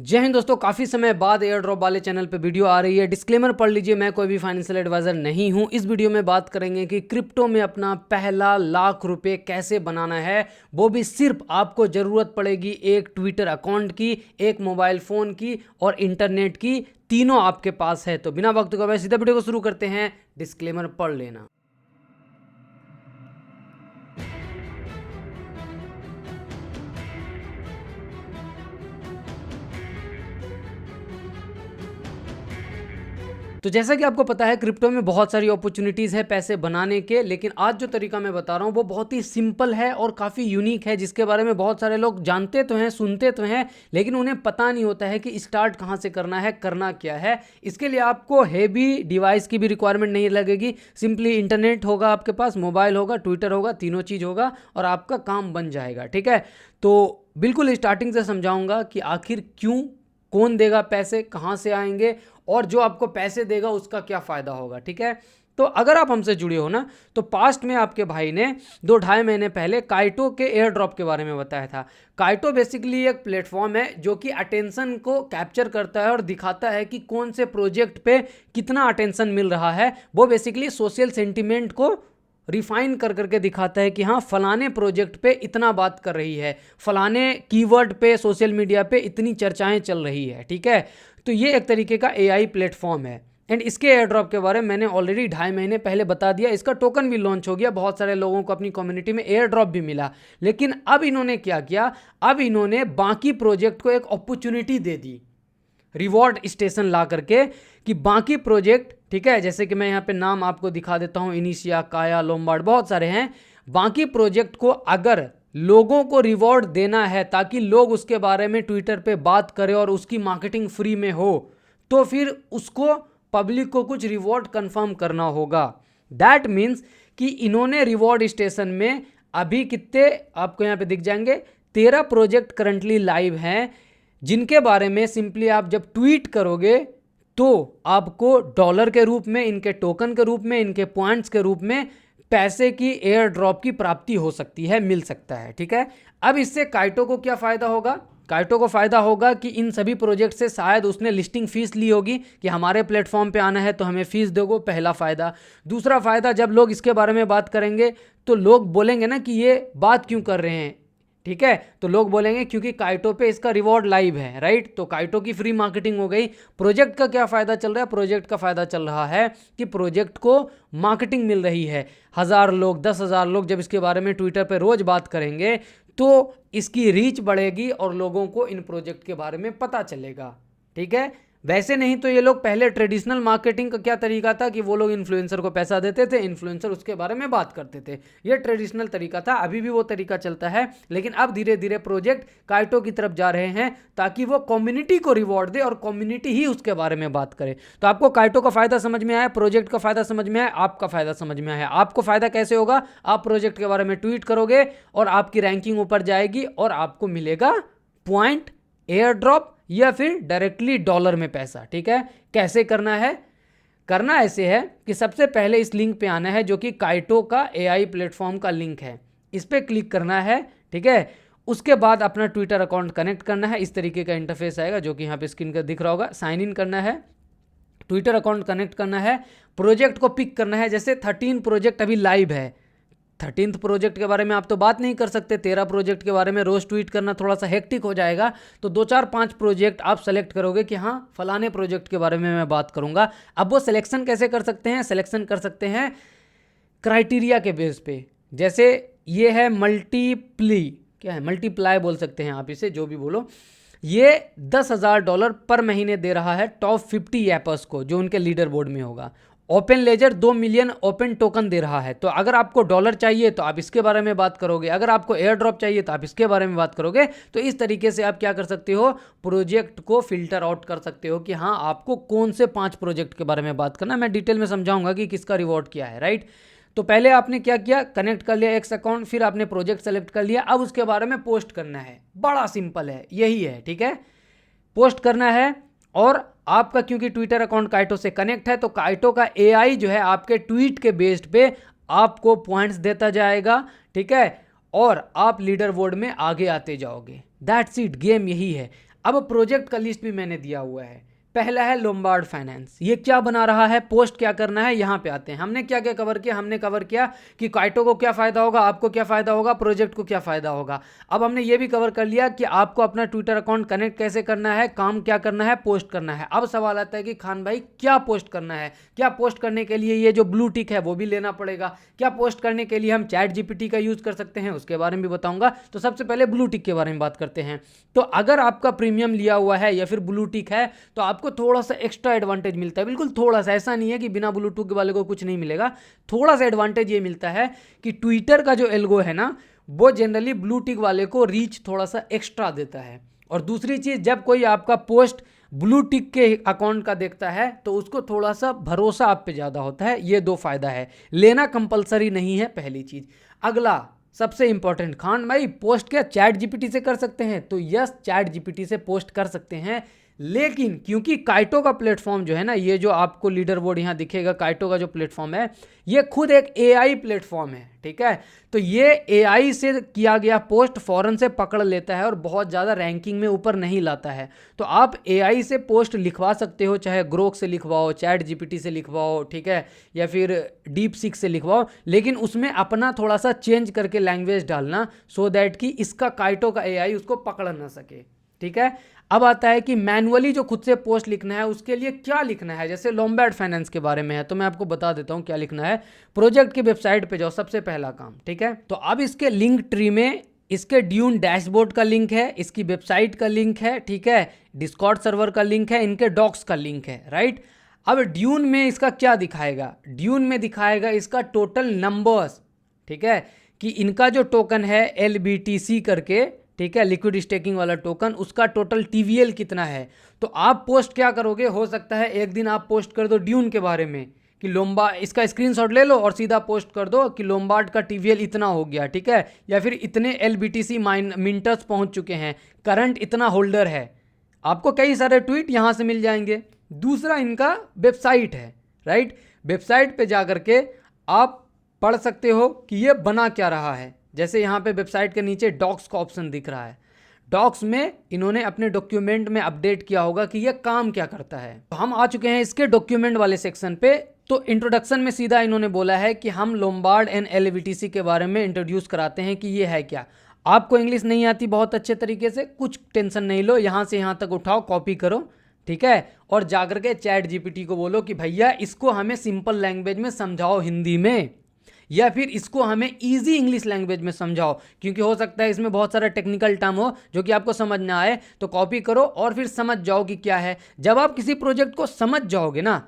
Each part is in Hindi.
जय हिंद दोस्तों, काफ़ी समय बाद एयर ड्रॉप वाले चैनल पे वीडियो आ रही है। डिस्क्लेमर पढ़ लीजिए, मैं कोई भी फाइनेंशियल एडवाइज़र नहीं हूं। इस वीडियो में बात करेंगे कि क्रिप्टो में अपना पहला ₹1,00,000 कैसे बनाना है। वो भी सिर्फ आपको ज़रूरत पड़ेगी एक ट्विटर अकाउंट की, एक मोबाइल फ़ोन की और इंटरनेट की। तीनों आपके पास है। तो बिना वक्त गवाए सीधा वीडियो को शुरू करते हैं। डिस्क्लेमर पढ़ लेना। तो जैसा कि आपको पता है, क्रिप्टो में बहुत सारी अपॉर्चुनिटीज़ है पैसे बनाने के, लेकिन आज जो तरीका मैं बता रहा हूँ वो बहुत ही सिंपल है और काफ़ी यूनिक है, जिसके बारे में बहुत सारे लोग जानते तो हैं, सुनते तो हैं, लेकिन उन्हें पता नहीं होता है कि स्टार्ट कहाँ से करना है, करना क्या है। इसके लिए आपको हेवी डिवाइस की भी रिक्वायरमेंट नहीं लगेगी। सिंपली इंटरनेट होगा आपके पास, मोबाइल होगा, ट्विटर होगा, तीनों चीज़ होगा और आपका काम बन जाएगा। ठीक है, तो बिल्कुल स्टार्टिंग से समझाऊंगा कि आखिर क्यों, कौन देगा पैसे, कहाँ से आएंगे और जो आपको पैसे देगा उसका क्या फ़ायदा होगा। ठीक है, तो अगर आप हमसे जुड़े हो ना, तो पास्ट में आपके भाई ने 2-2.5 महीने पहले काइटो के एयर ड्रॉप के बारे में बताया था। काइटो बेसिकली एक प्लेटफॉर्म है जो कि अटेंशन को कैप्चर करता है और दिखाता है कि कौन से प्रोजेक्ट पे कितना अटेंशन मिल रहा है। वो बेसिकली सोशल सेंटिमेंट को रिफाइन कर करके दिखाता है कि हाँ, फलाने प्रोजेक्ट पे इतना बात कर रही है, फलाने कीवर्ड पे सोशल मीडिया पे इतनी चर्चाएं चल रही है। ठीक है, तो ये एक तरीके का एआई प्लेटफॉर्म है। एंड इसके एयर ड्रॉप के बारे में मैंने ऑलरेडी 2.5 महीने पहले बता दिया। इसका टोकन भी लॉन्च हो गया, बहुत सारे लोगों को अपनी कम्युनिटी में एयर ड्रॉप भी मिला। लेकिन अब इन्होंने क्या किया, अब इन्होंने बाकी प्रोजेक्ट को एक अपॉर्चुनिटी दे दी रिवॉर्ड स्टेशन ला करके, कि बाकी प्रोजेक्ट, ठीक है, जैसे कि मैं यहाँ पे नाम आपको दिखा देता हूँ, इनिशिया, काया, लोम्बार्ड, बहुत सारे हैं। बाकी प्रोजेक्ट को अगर लोगों को रिवॉर्ड देना है ताकि लोग उसके बारे में ट्विटर पे बात करें और उसकी मार्केटिंग फ्री में हो, तो फिर उसको पब्लिक को कुछ रिवॉर्ड कंफर्म करना होगा। दैट मीन्स कि इन्होंने रिवॉर्ड स्टेशन में अभी कितने आपको यहाँ पे दिख जाएंगे, 13 प्रोजेक्ट करंटली लाइव हैं, जिनके बारे में सिंपली आप जब ट्वीट करोगे तो आपको डॉलर के रूप में, इनके टोकन के रूप में, इनके पॉइंट्स के रूप में पैसे की एयर ड्रॉप की प्राप्ति हो सकती है, मिल सकता है। ठीक है, अब इससे काइटो को क्या फ़ायदा होगा? काइटो को फ़ायदा होगा कि इन सभी प्रोजेक्ट से शायद उसने लिस्टिंग फ़ीस ली होगी कि हमारे प्लेटफॉर्म पे आना है तो हमें फ़ीस दोगे, पहला फ़ायदा। दूसरा फ़ायदा, जब लोग इसके बारे में बात करेंगे तो लोग बोलेंगे ना कि ये बात क्यों कर रहे हैं। ठीक है, तो लोग बोलेंगे क्योंकि काइटो पे इसका रिवॉर्ड लाइव है, राइट। तो काइटो की फ्री मार्केटिंग हो गई। प्रोजेक्ट का क्या फ़ायदा चल रहा है? प्रोजेक्ट का फ़ायदा चल रहा है कि प्रोजेक्ट को मार्केटिंग मिल रही है। 1,000 लोग, 10,000 लोग जब इसके बारे में ट्विटर पे रोज़ बात करेंगे तो इसकी रीच बढ़ेगी और लोगों को इन प्रोजेक्ट के बारे में पता चलेगा। ठीक है, वैसे नहीं तो ये लोग पहले ट्रेडिशनल मार्केटिंग का क्या तरीका था कि वो लोग इन्फ्लुएंसर को पैसा देते थे, इन्फ्लुएंसर उसके बारे में बात करते थे। ये ट्रेडिशनल तरीका था, अभी भी वो तरीका चलता है, लेकिन अब धीरे धीरे प्रोजेक्ट काइटो की तरफ जा रहे हैं ताकि वो कम्युनिटी को रिवॉर्ड दे और कम्युनिटी ही उसके बारे में बात करे। तो आपको काइटो का फायदा समझ में आया, प्रोजेक्ट का फायदा समझ में आया, आपका फायदा समझ में आया। आपको फायदा कैसे होगा? आप प्रोजेक्ट के बारे में ट्वीट करोगे और आपकी रैंकिंग ऊपर जाएगी और आपको मिलेगा पॉइंट, एयर ड्रॉप या फिर डायरेक्टली डॉलर में पैसा। ठीक है, कैसे करना है? करना ऐसे है कि सबसे पहले इस लिंक पे आना है जो कि काइटो का एआई प्लेटफॉर्म का लिंक है। इस पर क्लिक करना है। ठीक है, उसके बाद अपना ट्विटर अकाउंट कनेक्ट करना है। इस तरीके का इंटरफेस आएगा जो कि यहाँ पे स्क्रीन का दिख रहा होगा। साइन इन करना है, ट्विटर अकाउंट कनेक्ट करना है, प्रोजेक्ट को पिक करना है। जैसे 13 प्रोजेक्ट अभी लाइव है, 13th प्रोजेक्ट के बारे में आप तो बात नहीं कर सकते, 13 प्रोजेक्ट के बारे में रोज ट्वीट करना थोड़ा सा हेक्टिक हो जाएगा। तो 2-4-5 प्रोजेक्ट आप सेलेक्ट करोगे कि हाँ, फलाने प्रोजेक्ट के बारे में मैं बात करूंगा। अब वो सिलेक्शन कैसे कर सकते हैं? सिलेक्शन कर सकते हैं क्राइटेरिया के बेस पे। जैसे ये है मल्टीप्ली, क्या है, मल्टीप्लाई बोल सकते हैं आप इसे, जो भी बोलो। ये $10,000 पर महीने दे रहा है टॉप 50 ऐपर्स को, जो उनके लीडर बोर्ड में होगा। Open ledger 2 million open token दे रहा है। तो अगर आपको डॉलर चाहिए तो आप इसके बारे में बात करोगे, अगर आपको एयर ड्रॉप चाहिए तो आप इसके बारे में बात करोगे। तो इस तरीके से आप क्या कर सकते हो, प्रोजेक्ट को फिल्टर आउट कर सकते हो कि हाँ, आपको कौन से 5 प्रोजेक्ट के बारे में बात करना। मैं डिटेल में समझाऊंगा कि किसका रिवॉर्ड क्या है, राइट। तो पहले आपने क्या किया, कनेक्ट कर लिया एक्स अकाउंट, फिर आपने प्रोजेक्ट सेलेक्ट कर लिया। अब उसके बारे में पोस्ट करना है, बड़ा सिंपल है, यही है। ठीक है, पोस्ट करना है। और आपका क्योंकि ट्विटर अकाउंट काइटो से कनेक्ट है तो काइटो का एआई जो है आपके ट्वीट के बेस्ड पे आपको पॉइंट्स देता जाएगा। ठीक है, और आप लीडर बोर्ड में आगे आते जाओगे। दैट्स इट, गेम यही है। अब प्रोजेक्ट का लिस्ट भी मैंने दिया हुआ है। पहला है लोम्बार्ड फाइनेंस, ये क्या बना रहा है, पोस्ट क्या करना है, यहाँ पे आते हैं। हमने क्या क्या कवर किया, हमने कवर किया कि काइटो को क्या फ़ायदा होगा, आपको क्या फ़ायदा होगा, प्रोजेक्ट को क्या फ़ायदा होगा। अब हमने ये भी कवर कर लिया कि आपको अपना ट्विटर अकाउंट कनेक्ट कैसे करना है, काम क्या करना है, पोस्ट करना है। अब सवाल आता है कि खान भाई क्या पोस्ट करना है, क्या पोस्ट करने के लिए ये जो ब्लू टिक है वो भी लेना पड़ेगा, क्या पोस्ट करने के लिए हम चैट जीपीटी का यूज़ कर सकते हैं, उसके बारे में भी बताऊंगा। तो सबसे पहले ब्लू टिक के बारे में बात करते हैं। तो अगर आपका प्रीमियम लिया हुआ है या फिर ब्लू टिक है तो आपको थोड़ा सा एक्स्ट्रा एडवांटेज मिलता है, बिल्कुल थोड़ा सा, ऐसा नहीं है कि बिना ब्लू टिक वाले को कुछ नहीं मिलेगा। थोड़ा सा एडवांटेज ये मिलता है कि ट्विटर का जो एल्गो है ना, वो जनरली ब्लू टिक वाले को रीच थोड़ा सा एक्स्ट्रा देता है। और दूसरी चीज़, जब कोई आपका पोस्ट ब्लू टिक के अकाउंट का देखता है तो उसको थोड़ा सा भरोसा आप पे ज़्यादा होता है। ये दो फायदा है, लेना कंपलसरी नहीं है, पहली चीज़। अगला सबसे इंपॉर्टेंट, खान भाई पोस्ट क्या चैट जीपीटी से कर सकते हैं? तो यस, चैट जीपीटी से पोस्ट कर सकते हैं, लेकिन क्योंकि काइटो का प्लेटफॉर्म जो है ना, ये जो आपको लीडर बोर्ड यहाँ दिखेगा, काइटो का जो प्लेटफॉर्म है ये खुद एक एआई प्लेटफॉर्म है, ठीक है। तो ये एआई से किया गया पोस्ट फौरन से पकड़ लेता है और बहुत ज़्यादा रैंकिंग में ऊपर नहीं लाता है। तो आप एआई से पोस्ट लिखवा सकते हो, चाहे ग्रोक से लिखवाओ, चैट जीपीटी से लिखवाओ, ठीक है, या फिर डीप सीक से लिखवाओ, लेकिन उसमें अपना थोड़ा सा चेंज करके लैंग्वेज डालना, सो दैट कि इसका काइटो का एआई उसको पकड़ ना सके, ठीक है। अब आता है कि मैनुअली जो खुद से पोस्ट लिखना है उसके लिए क्या लिखना है। जैसे लोम्बार्ड फाइनेंस के बारे में है तो मैं आपको बता देता हूँ क्या लिखना है। प्रोजेक्ट की वेबसाइट पे जाओ, सबसे पहला काम, ठीक है। तो अब इसके लिंक ट्री में इसके ड्यून डैशबोर्ड का लिंक है, इसकी वेबसाइट का लिंक है, ठीक है, डिस्कॉर्ड सर्वर का लिंक है, इनके डॉक्स का लिंक है, राइट। अब ड्यून में इसका क्या दिखाएगा, ड्यून में दिखाएगा इसका टोटल नंबर्स, ठीक है, कि इनका जो टोकन है LBTC करके, ठीक है, लिक्विड स्टेकिंग वाला टोकन, उसका टोटल TVL कितना है। तो आप पोस्ट क्या करोगे, हो सकता है एक दिन आप पोस्ट कर दो ड्यून के बारे में कि इसका स्क्रीनशॉट ले लो और सीधा पोस्ट कर दो कि लोम्बार्ड का TVL इतना हो गया, ठीक है, या फिर इतने LBTC मिंटर्स पहुंच चुके हैं, करंट इतना होल्डर है। आपको कई सारे ट्वीट यहाँ से मिल जाएंगे। दूसरा इनका वेबसाइट है, राइट। वेबसाइट पे जा करके आप पढ़ सकते हो कि ये बना क्या रहा है। जैसे यहाँ पे वेबसाइट के नीचे डॉक्स का ऑप्शन दिख रहा है, डॉक्स में इन्होंने अपने डॉक्यूमेंट में अपडेट किया होगा कि ये काम क्या करता है। तो हम आ चुके हैं इसके डॉक्यूमेंट वाले सेक्शन पे। तो इंट्रोडक्शन में सीधा इन्होंने बोला है कि हम लोम्बार्ड एंड LBTC के बारे में इंट्रोड्यूस कराते हैं कि ये है क्या। आपको इंग्लिश नहीं आती बहुत अच्छे तरीके से, कुछ टेंशन नहीं लो, यहाँ से यहाँ तक उठाओ, कॉपी करो, ठीक है, और जाकर के चैट जीपीटी को बोलो कि भैया इसको हमें सिंपल लैंग्वेज में समझाओ हिंदी में, या फिर इसको हमें इजी इंग्लिश लैंग्वेज में समझाओ, क्योंकि हो सकता है इसमें बहुत सारा टेक्निकल टर्म हो जो कि आपको समझ ना आए। तो कॉपी करो और फिर समझ जाओ कि क्या है। जब आप किसी प्रोजेक्ट को समझ जाओगे ना,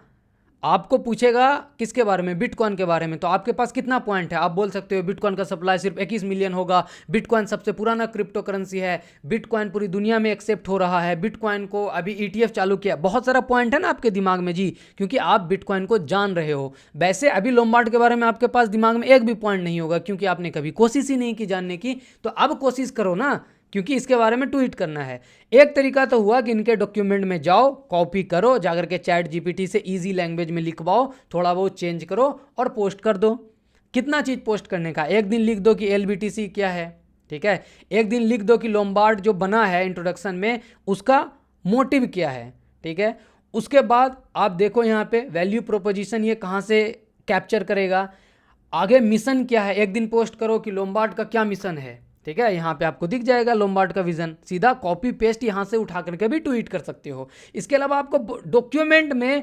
आपको पूछेगा किसके बारे में, बिटकॉइन के बारे में, तो आपके पास कितना पॉइंट है, आप बोल सकते हो बिटकॉइन का सप्लाई सिर्फ 21 मिलियन होगा, बिटकॉइन सबसे पुराना क्रिप्टो करेंसी है, बिटकॉइन पूरी दुनिया में एक्सेप्ट हो रहा है, बिटकॉइन को अभी ETF चालू किया। बहुत सारा पॉइंट है ना आपके दिमाग में जी, क्योंकि आप बिटकॉइन को जान रहे हो। वैसे अभी लोम्बार्ड के बारे में आपके पास दिमाग में एक भी पॉइंट नहीं होगा, क्योंकि आपने कभी कोशिश ही नहीं की जानने की। तो अब कोशिश करो ना, क्योंकि इसके बारे में ट्वीट करना है। एक तरीका तो हुआ कि इनके डॉक्यूमेंट में जाओ, कॉपी करो, जाकर के चैट जीपीटी से इजी लैंग्वेज में लिखवाओ, थोड़ा बहुत चेंज करो और पोस्ट कर दो। कितना चीज़ पोस्ट करने का, एक दिन लिख दो कि LBTC क्या है, ठीक है, एक दिन लिख दो कि लोम्बार्ड जो बना है इंट्रोडक्शन में उसका मोटिव क्या है, ठीक है। उसके बाद आप देखो यहाँ पे वैल्यू प्रोपोजिशन ये कहाँ से कैप्चर करेगा, आगे मिशन क्या है, एक दिन पोस्ट करो कि लोम्बार्ड का क्या मिशन है, ठीक है, यहाँ पे आपको दिख जाएगा लोम्बार्ड का विजन। सीधा कॉपी पेस्ट यहाँ से उठा करके भी ट्वीट कर सकते हो। इसके अलावा आपको डॉक्यूमेंट में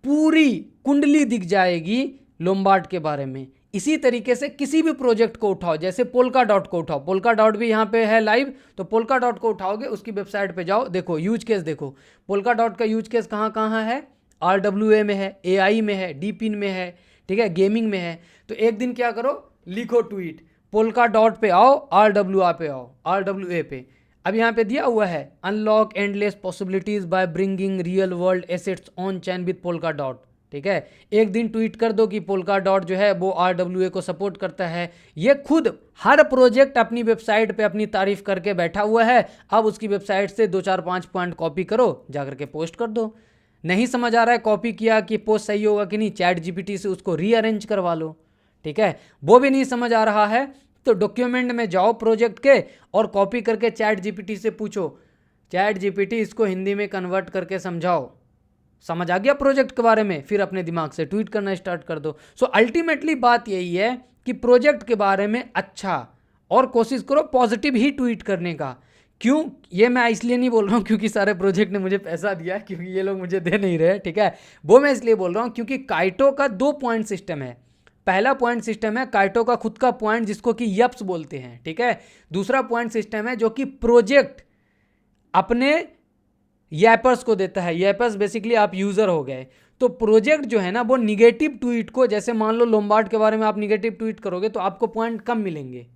पूरी कुंडली दिख जाएगी लोम्बार्ड के बारे में। इसी तरीके से किसी भी प्रोजेक्ट को उठाओ, जैसे पोल्का डॉट को उठाओ, पोल्का डॉट भी यहाँ पे है लाइव, तो पोल्का डॉट को उठाओगे, उसकी वेबसाइट पे जाओ, देखो यूज केस, देखो पोल्का डॉट का यूज केस कहाँ कहाँ है, RWA में है, AI में है, डीपिन में है, ठीक है, गेमिंग में है। तो एक दिन क्या करो, लिखो ट्वीट, पोल्का डॉट पे आओ, RWA पे आओ, RWA पे। अब यहाँ पे दिया हुआ है unlock endless possibilities by bringing real world assets on chain with polka dot, ठीक है। एक दिन ट्वीट कर दो कि पोल्का डॉट जो है वो RWA को सपोर्ट करता है। ये खुद हर प्रोजेक्ट अपनी वेबसाइट पे अपनी तारीफ करके बैठा हुआ है। अब उसकी वेबसाइट से 2-4-5 पॉइंट कॉपी करो, जाकर के पोस्ट कर दो। नहीं समझ आ रहा है कॉपी किया कि पोस्ट सही होगा कि नहीं, चैट जीपीटी से उसको रीअरेंज करवा लो, ठीक है। वो भी नहीं समझ आ रहा है तो डॉक्यूमेंट में जाओ प्रोजेक्ट के और कॉपी करके चैट जीपीटी से पूछो चैट जीपीटी इसको हिंदी में कन्वर्ट करके समझाओ, समझ आ गया प्रोजेक्ट के बारे में, फिर अपने दिमाग से ट्वीट करना स्टार्ट कर दो। सो अल्टीमेटली बात यही है कि प्रोजेक्ट के बारे में अच्छा और कोशिश करो पॉजिटिव ही ट्वीट करने का। क्यों, ये मैं इसलिए नहीं बोल रहा हूँ क्योंकि सारे प्रोजेक्ट ने मुझे पैसा दिया है, क्योंकि ये लोग मुझे दे नहीं रहे, ठीक है। वो मैं इसलिए बोल रहा हूँ क्योंकि काइटो का 2 पॉइंट सिस्टम है। पहला पॉइंट सिस्टम है काइटो का खुद का पॉइंट जिसको कि यप्स बोलते हैं, ठीक है। दूसरा पॉइंट सिस्टम है जो कि प्रोजेक्ट अपने यैपर्स को देता है। यैपर्स बेसिकली आप यूजर हो गए। तो प्रोजेक्ट जो है ना वो निगेटिव ट्वीट को, जैसे मान लो लोम्बार्ड के बारे में आप निगेटिव ट्वीट करोगे तो आपको पॉइंट कम मिलेंगे।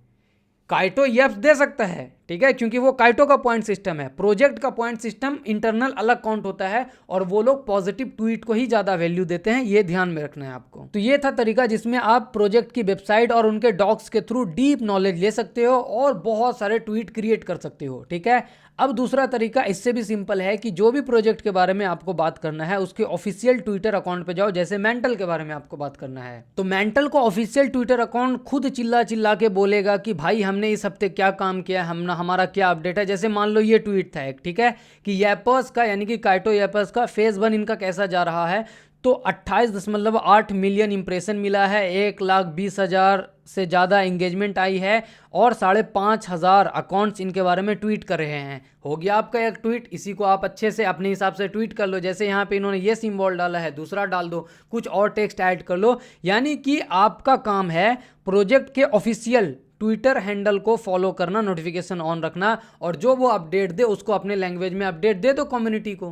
काइटो यप्स दे सकता है, ठीक है, क्योंकि वो काइटो का पॉइंट सिस्टम है। प्रोजेक्ट का पॉइंट सिस्टम इंटरनल अलग काउंट होता है और वो लोग पॉजिटिव ट्वीट को ही ज्यादा वैल्यू देते हैं, ये ध्यान में रखना है आपको। तो ये था तरीका जिसमें आप प्रोजेक्ट की वेबसाइट और उनके डॉक्स के थ्रू डीप नॉलेज ले सकते हो और बहुत सारे ट्वीट क्रिएट कर सकते हो, ठीक है। अब दूसरा तरीका इससे भी सिंपल है कि जो भी प्रोजेक्ट के बारे में आपको बात करना है उसके ऑफिशियल ट्विटर अकाउंट पे जाओ। जैसे मेंटल के बारे में आपको बात करना है तो मेंटल को ऑफिशियल ट्विटर अकाउंट खुद चिल्ला चिल्ला के बोलेगा कि भाई हमने इस हफ्ते क्या काम किया है, हमारा क्या अपडेट है। जैसे मान लो ये ट्वीट था एक, ठीक है, कि यैपर्स का यानी कि काइटो यैपर्स का फेज 1 इनका कैसा जा रहा है, तो 28.8 मिलियन इंप्रेशन मिला है, 1,20,000 से ज़्यादा इंगेजमेंट आई है और 5,500 अकाउंट्स इनके बारे में ट्वीट कर रहे हैं। हो गया आपका एक ट्वीट। इसी को आप अच्छे से अपने हिसाब से ट्वीट कर लो। जैसे यहाँ पे इन्होंने ये सिंबल डाला है, दूसरा डाल दो, कुछ और टेक्स्ट ऐड कर लो। यानी कि आपका काम है प्रोजेक्ट के ऑफिशियल ट्विटर हैंडल को फॉलो करना, नोटिफिकेशन ऑन रखना और जो वो अपडेट दे उसको अपने लैंग्वेज में अपडेट दे दो कम्युनिटी को,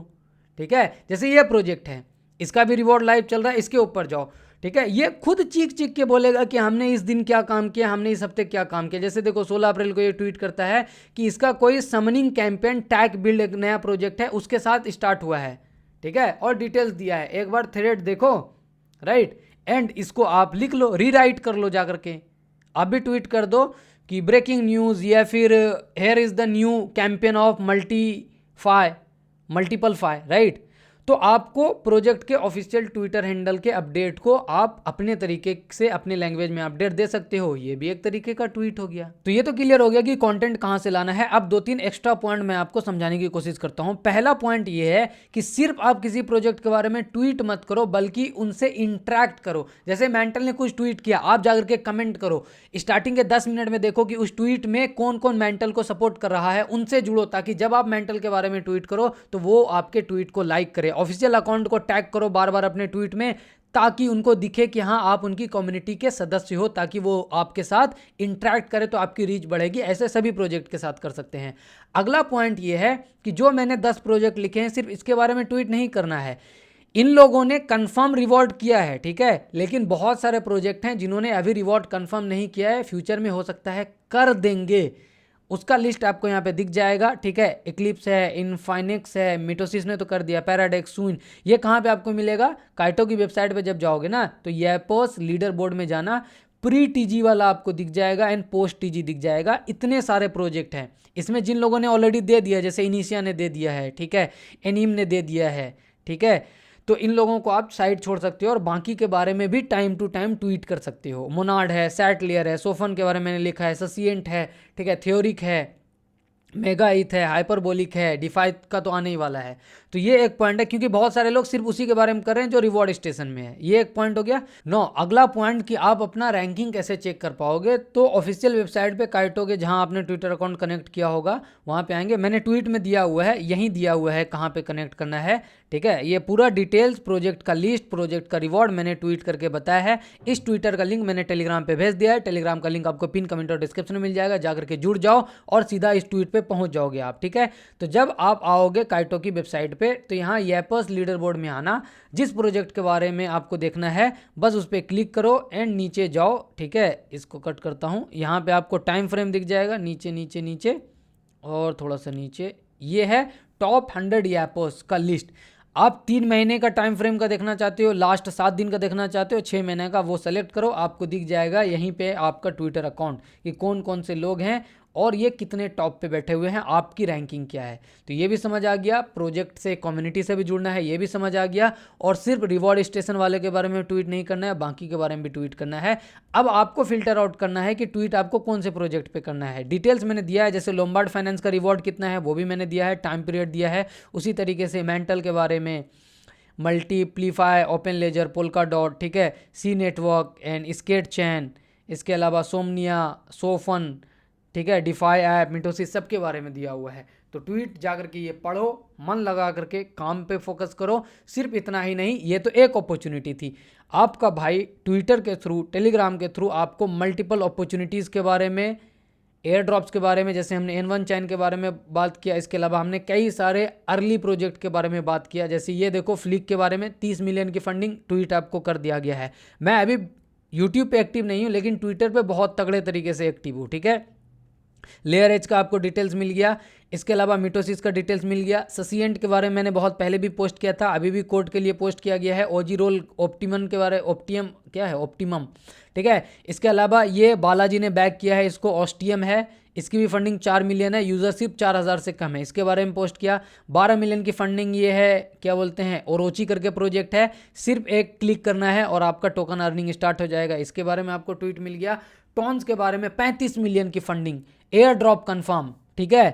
ठीक है। जैसे ये प्रोजेक्ट है, इसका भी रिवॉर्ड लाइव चल रहा है, इसके ऊपर जाओ, ठीक है। ये खुद चीख चीख के बोलेगा कि हमने इस दिन क्या काम किया, हमने इस हफ्ते क्या काम किया। जैसे देखो 16 अप्रैल को ये ट्वीट करता है कि इसका कोई समनिंग कैंपेन टैग बिल्ड एक नया प्रोजेक्ट है उसके साथ स्टार्ट हुआ है, ठीक है, और डिटेल्स दिया है। एक बार थ्रेड देखो, राइट, एंड इसको आप लिख लो, रीराइट कर लो जा करके। आप भी ट्वीट कर दो कि ब्रेकिंग न्यूज़ या फिर here is the new campaign of multiple fi, right. तो आपको प्रोजेक्ट के ऑफिशियल ट्विटर हैंडल के अपडेट को आप अपने तरीके से अपने लैंग्वेज में अपडेट दे सकते हो। ये भी एक तरीके का ट्वीट हो गया। तो ये तो क्लियर हो गया कि कंटेंट कहां से लाना है। अब 2-3 एक्स्ट्रा पॉइंट मैं आपको समझाने की कोशिश करता हूं। पहला पॉइंट ये है कि सिर्फ आप किसी प्रोजेक्ट के बारे में ट्वीट मत करो बल्कि उनसे इंटरेक्ट करो। जैसे मेंटल ने कुछ ट्वीट किया, आप जाकर के कमेंट करो। स्टार्टिंग के 10 मिनट में देखो कि उस ट्वीट में कौन कौन मेंटल को सपोर्ट कर रहा है, उनसे जुड़ो ताकि जब आप मेंटल के बारे में ट्वीट करो तो वो आपके ट्वीट को लाइक करे। ऑफिशियल अकाउंट को टैग करो बार बार अपने ट्वीट में ताकि उनको दिखे कि हाँ आप उनकी कम्युनिटी के सदस्य हो, ताकि वो आपके साथ इंटरेक्ट करे तो आपकी रीच बढ़ेगी। ऐसे सभी प्रोजेक्ट के साथ कर सकते हैं। अगला पॉइंट ये है कि जो मैंने 10 प्रोजेक्ट लिखे हैं सिर्फ इसके बारे में ट्वीट नहीं करना है। इन लोगों ने कंफर्म रिवॉर्ड किया है, ठीक है, लेकिन बहुत सारे प्रोजेक्ट हैं जिन्होंने अभी रिवॉर्ड कंफर्म नहीं किया है, फ्यूचर में हो सकता है कर देंगे। उसका लिस्ट आपको यहाँ पे दिख जाएगा, ठीक है। इक्लिप्स है, इनफाइनिक्स है, मिटोसिस ने तो कर दिया, पैराडेक्स, सूइन। ये कहाँ पे आपको मिलेगा? काइटो की वेबसाइट पे जब जाओगे ना तो यैपर्स लीडर बोर्ड में जाना, प्री टीजी वाला आपको दिख जाएगा एंड पोस्ट टीजी दिख जाएगा। इतने सारे प्रोजेक्ट हैं इसमें जिन लोगों ने ऑलरेडी दे दिया, जैसे इनिशिया ने दे दिया है, ठीक है, एनीम ने दे दिया है, ठीक है। तो इन लोगों को आप साइड छोड़ सकते हो और बाकी के बारे में भी टाइम टू टाइम ट्वीट कर सकते हो। मोनाड है, सैटलियर है, सोफन के बारे में मैंने लिखा है, ससिएंट है, ठीक है, थ्योरिक है, मेगा ईथ है, हाइपरबोलिक है, डिफाई का तो आने ही वाला है। तो ये एक पॉइंट है क्योंकि बहुत सारे लोग सिर्फ उसी के बारे में कर रहे हैं जो रिवॉर्ड स्टेशन में है। ये एक पॉइंट हो गया। अगला पॉइंट कि आप अपना रैंकिंग कैसे चेक कर पाओगे, तो ऑफिशियल वेबसाइट पे काइटो के जहां आपने ट्विटर अकाउंट कनेक्ट किया होगा वहां पे आएंगे। मैंने ट्वीट में दिया हुआ है, यहीं दिया हुआ है कहाँ पे कनेक्ट करना है, ठीक है। ये पूरा डिटेल्स, प्रोजेक्ट का लिस्ट, प्रोजेक्ट का रिवॉर्ड मैंने ट्वीट करके बताया है। इस ट्विटर का लिंक मैंने टेलीग्राम पे भेज दिया है। टेलीग्राम का लिंक आपको पिन कमेंट और डिस्क्रिप्शन में मिल जाएगा, जाकर के जुड़ जाओ और सीधा इस ट्वीट पे पहुंच जाओगे आप, ठीक है। तो जब आप आओगे काइटो की वेबसाइट पे तो यहाँ यैपर्स लीडर बोर्ड में आना, जिस प्रोजेक्ट के बारे में आपको देखना है बस उस पर क्लिक करो एंड नीचे जाओ, ठीक है। इसको कट करता हूँ। यहाँ पे आपको टाइम फ्रेम दिख जाएगा, नीचे नीचे नीचे और थोड़ा सा नीचे, ये है टॉप 100 यैपर्स का लिस्ट। आप 3 महीने का टाइम फ्रेम का देखना चाहते हो, लास्ट 7 दिन का देखना चाहते हो, 6 महीने का, वो सेलेक्ट करो, आपको दिख जाएगा यहीं पे आपका ट्विटर अकाउंट कि कौन कौन से लोग हैं और ये कितने टॉप पे बैठे हुए हैं, आपकी रैंकिंग क्या है। तो ये भी समझ आ गया, प्रोजेक्ट से कम्युनिटी से भी जुड़ना है, ये भी समझ आ गया, और सिर्फ रिवॉर्ड स्टेशन वाले के बारे में ट्वीट नहीं करना है, बाकी के बारे में भी ट्वीट करना है। अब आपको फिल्टर आउट करना है कि ट्वीट आपको कौन से प्रोजेक्ट पे करना है। डिटेल्स मैंने दिया है, जैसे लोम्बार्ड फाइनेंस का रिवॉर्ड कितना है वो भी मैंने दिया है, टाइम पीरियड दिया है। उसी तरीके से मेंटल के बारे में, मल्टीप्लीफाई, ओपन लेजर, पोल्का डॉट, ठीक है, सी नेटवर्क एंड स्केट चैन, इसके अलावा सोमनिया, सोफन, ठीक है, डिफाई ऐप, मिटोसिस, सबके बारे में दिया हुआ है। तो ट्वीट जाकर के ये पढ़ो, मन लगा करके काम पे फोकस करो। सिर्फ इतना ही नहीं, ये तो एक अपॉर्चुनिटी थी। आपका भाई ट्विटर के थ्रू, टेलीग्राम के थ्रू आपको मल्टीपल अपॉर्चुनिटीज़ के बारे में, एयर ड्रॉप्स के बारे में, जैसे हमने N1 चैन के बारे में बात किया, इसके अलावा हमने कई सारे अर्ली प्रोजेक्ट के बारे में बात किया। जैसे ये देखो, फ्लिक के बारे में 30 मिलियन की फंडिंग ट्वीट आपको कर दिया गया है। मैं अभी यूट्यूब पे एक्टिव नहीं हूँ, लेकिन ट्विटर पे बहुत तगड़े तरीके से एक्टिव हूँ, ठीक है। लेयर एच का आपको डिटेल्स मिल गया, इसके अलावा मिटोसिस का डिटेल्स मिल गया। ससिएंट के बारे में मैंने बहुत पहले भी पोस्ट किया था, अभी भी कोड के लिए पोस्ट किया गया है। ओजी रोल ऑप्टिमम के बारे, ऑप्टियम क्या है, ऑप्टिमम, ठीक है। इसके अलावा ये बालाजी ने बैक किया है इसको, ऑस्टियम है, इसकी भी फंडिंग 4 मिलियन है, यूजरशिप 4000 से कम है, इसके बारे में पोस्ट किया। 12 मिलियन की फंडिंग ये है, क्या बोलते हैं, ओरोची करके प्रोजेक्ट है, सिर्फ एक क्लिक करना है और आपका टोकन अर्निंग स्टार्ट हो जाएगा, इसके बारे में आपको ट्वीट मिल गया। टॉन्स के बारे में 35 मिलियन की फंडिंग, एयर ड्रॉप कन्फर्म, ठीक है,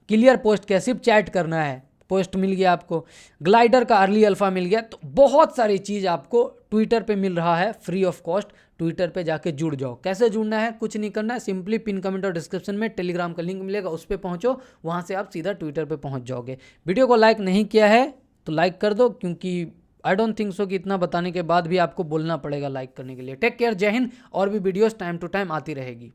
क्लियर पोस्ट किया, सिर्फ चैट करना है, पोस्ट मिल गया आपको। ग्लाइडर का अर्ली अल्फा मिल गया। तो बहुत सारी चीज़ आपको ट्विटर पे मिल रहा है फ्री ऑफ कॉस्ट। ट्विटर पे जाके जुड़ जाओ। कैसे जुड़ना है, कुछ नहीं करना है, सिंपली पिन कमेंट और डिस्क्रिप्शन में टेलीग्राम का लिंक मिलेगा, उस पर पहुंचो, वहां से आप सीधा ट्विटर पे पहुंच जाओगे। वीडियो को लाइक नहीं किया है तो लाइक कर दो, क्योंकि आई डोंट थिंक सो कि इतना बताने के बाद भी आपको बोलना पड़ेगा लाइक करने के लिए। टेक केयर, जय हिंद। और भी वीडियोस टाइम टू टाइम आती रहेगी।